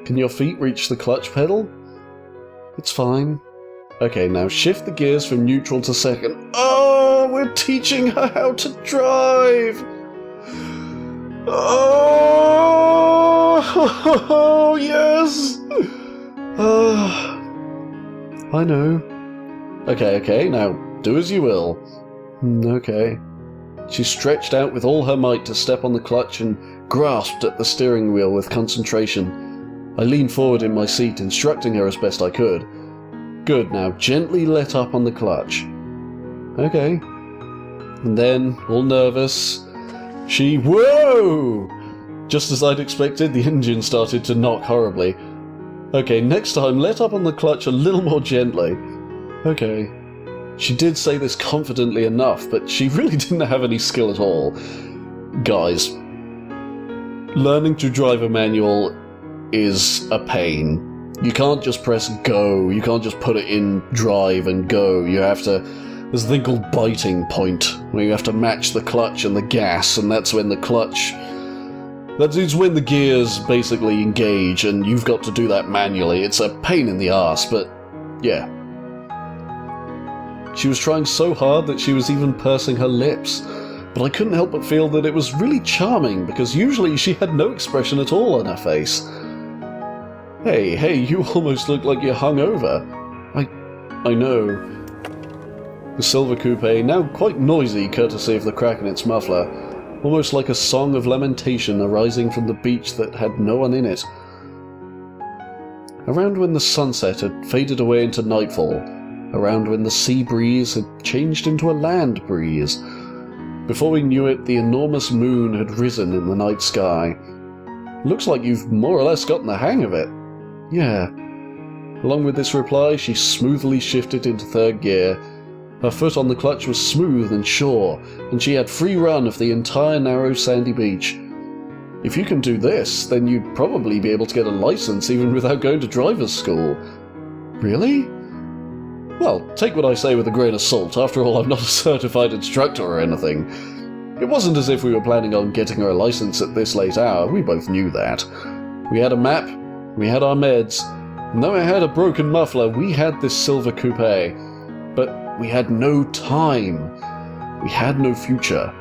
Can your feet reach the clutch pedal? It's fine. Okay, now shift the gears from neutral to second. Oh, we're teaching her how to drive! Oh, yes! I know. Okay, now do as you will. Okay. She stretched out with all her might to step on the clutch and grasped at the steering wheel with concentration. I leaned forward in my seat, instructing her as best I could. Good, now gently let up on the clutch. Okay. And then, all nervous, she... Whoa! Just as I'd expected, the engine started to knock horribly. Okay, next time, let up on the clutch a little more gently. Okay. She did say this confidently enough, but she really didn't have any skill at all. Guys, learning to drive a manual is a pain. You can't just press go, you can't just put it in drive and go. You have to... There's a thing called biting point, where you have to match the clutch and the gas, and that's when the clutch... That is when the gears basically engage, and you've got to do that manually. It's a pain in the arse, but yeah. She was trying so hard that she was even pursing her lips, but I couldn't help but feel that it was really charming, because usually she had no expression at all on her face. Hey, you almost look like you're hungover. I know. The silver coupe, now quite noisy courtesy of the crack in its muffler, almost like a song of lamentation arising from the beach that had no one in it. Around when the sunset had faded away into nightfall, around when the sea breeze had changed into a land breeze, before we knew it, the enormous moon had risen in the night sky. Looks like you've more or less gotten the hang of it. Yeah. Along with this reply, she smoothly shifted into third gear. Her foot on the clutch was smooth and sure, and she had free run of the entire narrow sandy beach. If you can do this, then you'd probably be able to get a license even without going to driver's school. Really? Well, take what I say with a grain of salt. After all, I'm not a certified instructor or anything. It wasn't as if we were planning on getting her a license at this late hour. We both knew that. We had a map, we had our meds, and though I had a broken muffler, we had this silver coupe. But we had no time. We had no future.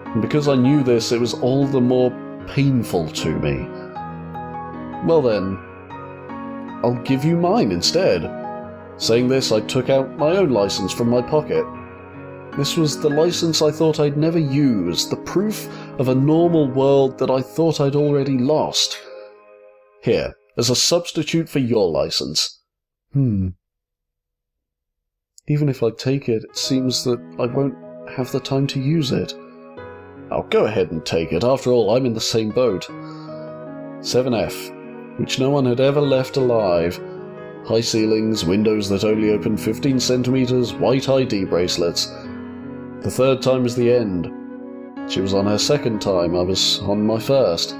And because I knew this, it was all the more painful to me. Well then, I'll give you mine instead. Saying this, I took out my own license from my pocket. This was the license I thought I'd never use, the proof of a normal world that I thought I'd already lost. Here, as a substitute for your license. Even if I take it, it seems that I won't have the time to use it. I'll go ahead and take it. After all, I'm in the same boat. 7F, which no one had ever left alive. High ceilings, windows that only opened 15 centimeters, white ID bracelets. The third time was the end. She was on her second time, I was on my first.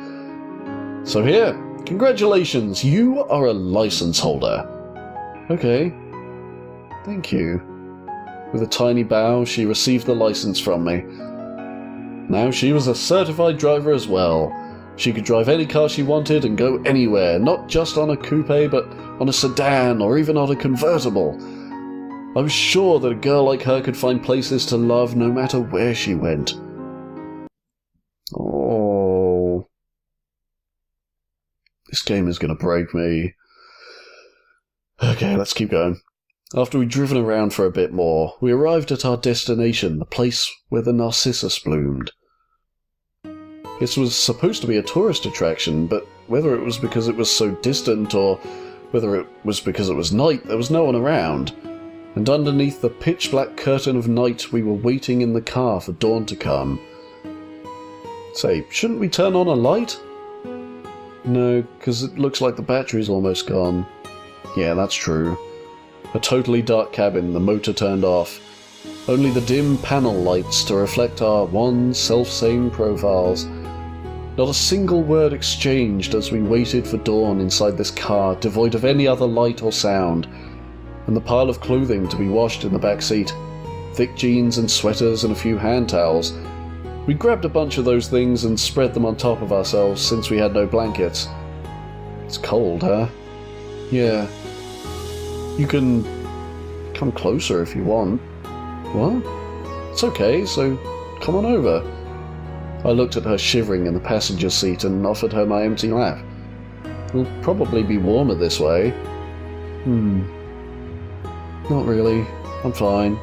So here, congratulations, you are a license holder. Okay. Thank you. With a tiny bow, she received the license from me. Now she was a certified driver as well. She could drive any car she wanted and go anywhere, not just on a coupe, but on a sedan or even on a convertible. I was sure that a girl like her could find places to love no matter where she went. Oh. This game is going to break me. Okay, let's keep going. After we'd driven around for a bit more, we arrived at our destination, the place where the Narcissus bloomed. This was supposed to be a tourist attraction, but whether it was because it was so distant or whether it was because it was night, there was no one around. And underneath the pitch-black curtain of night, we were waiting in the car for dawn to come. Say, shouldn't we turn on a light? No, because it looks like the battery's almost gone. Yeah, that's true. A totally dark cabin, the motor turned off. Only the dim panel lights to reflect our wan, self-same profiles. Not a single word exchanged as we waited for dawn inside this car, devoid of any other light or sound, and the pile of clothing to be washed in the back seat. Thick jeans and sweaters and a few hand towels. We grabbed a bunch of those things and spread them on top of ourselves since we had no blankets. It's cold, huh? Yeah. You can come closer if you want. What? It's okay, so come on over. I looked at her shivering in the passenger seat and offered her my empty lap. It'll probably be warmer this way. Not really. I'm fine.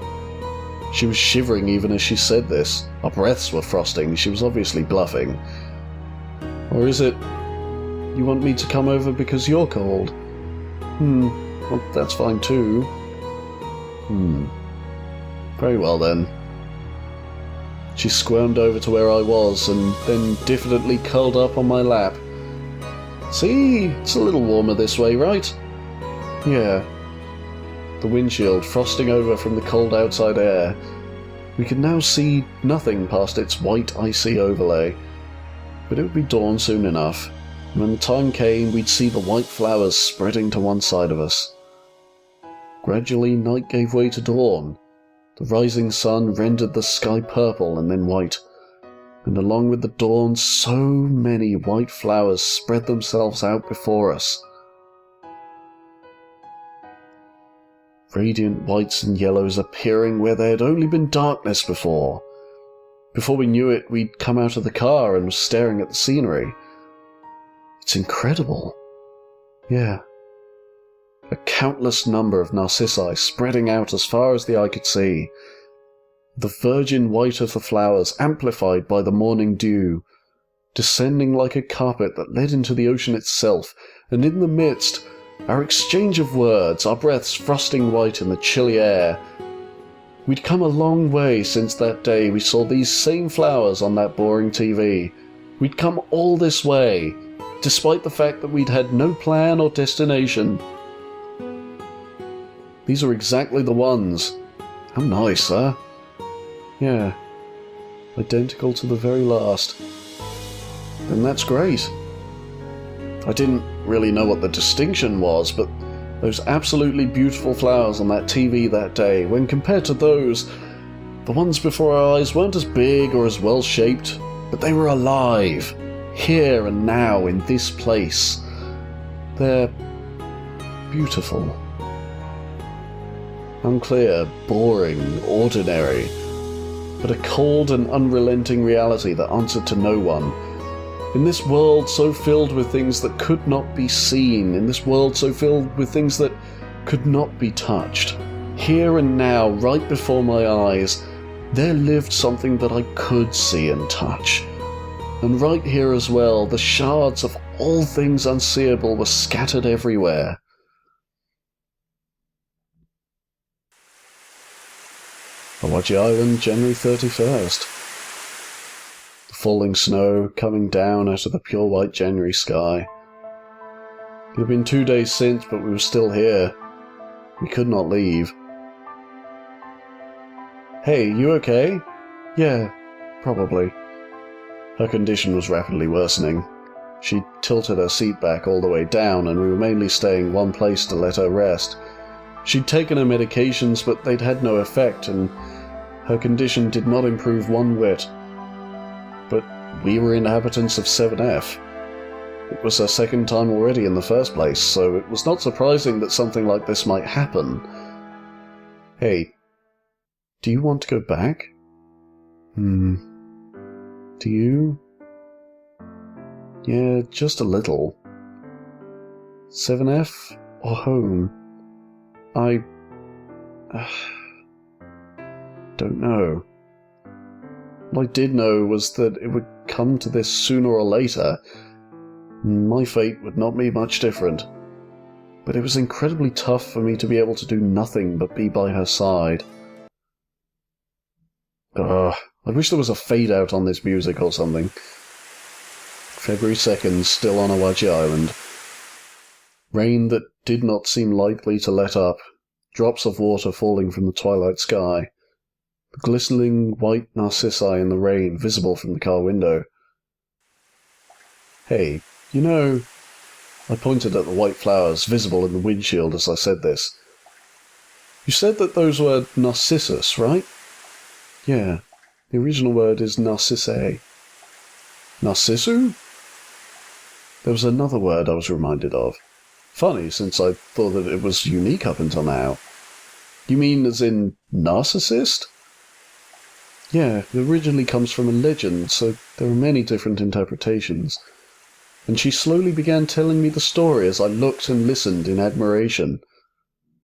She was shivering even as she said this. Our breaths were frosting. She was obviously bluffing. Or is it, you want me to come over because you're cold? Well, that's fine too. Very well then. She squirmed over to where I was and then diffidently curled up on my lap. See, it's a little warmer this way, right? Yeah. The windshield frosting over from the cold outside air. We could now see nothing past its white, icy overlay. But it would be dawn soon enough, and when the time came, we'd see the white flowers spreading to one side of us. Gradually, night gave way to dawn. The rising sun rendered the sky purple and then white, and along with the dawn, so many white flowers spread themselves out before us. Radiant whites and yellows appearing where there had only been darkness before. Before we knew it, we'd come out of the car and was staring at the scenery. It's incredible. Yeah. A countless number of narcissi spreading out as far as the eye could see. The virgin white of the flowers amplified by the morning dew, descending like a carpet that led into the ocean itself, and in the midst, our exchange of words, our breaths frosting white in the chilly air. We'd come a long way since that day we saw these same flowers on that boring TV. We'd come all this way, despite the fact that we'd had no plan or destination. These are exactly the ones. How nice, huh? Yeah. Identical to the very last. Then that's great. I didn't really know what the distinction was, but those absolutely beautiful flowers on that TV that day, when compared to those, the ones before our eyes weren't as big or as well-shaped, but they were alive, here and now in this place. They're beautiful. Unclear, boring, ordinary, but a cold and unrelenting reality that answered to no one. In this world so filled with things that could not be seen, in this world so filled with things that could not be touched, here and now, right before my eyes, there lived something that I could see and touch. And right here as well, the shards of all things unseeable were scattered everywhere. Awaji Island, January 31st. The falling snow coming down out of the pure white January sky. It had been 2 days since, but we were still here. We could not leave. Hey, you okay? Yeah, probably. Her condition was rapidly worsening. She tilted her seat back all the way down, and we were mainly staying one place to let her rest. She'd taken her medications, but they'd had no effect, and her condition did not improve one whit. But we were inhabitants of 7F. It was her second time already in the first place, so it was not surprising that something like this might happen. Hey, do you want to go back? Do you? Yeah, just a little. 7F or home? I don't know. What I did know was that it would come to this sooner or later. My fate would not be much different. But it was incredibly tough for me to be able to do nothing but be by her side. I wish there was a fade out on this music or something. February 2nd, still on Awaji Island. Rain that did not seem likely to let up. Drops of water falling from the twilight sky. The glistening white narcissi in the rain visible from the car window. Hey, you know... I pointed at the white flowers visible in the windshield as I said this. You said that those were Narcissus, right? Yeah, the original word is Narcissae. Narcissu? There was another word I was reminded of. Funny, since I thought that it was unique up until now. You mean as in narcissist? Yeah, it originally comes from a legend, so there are many different interpretations. And she slowly began telling me the story as I looked and listened in admiration.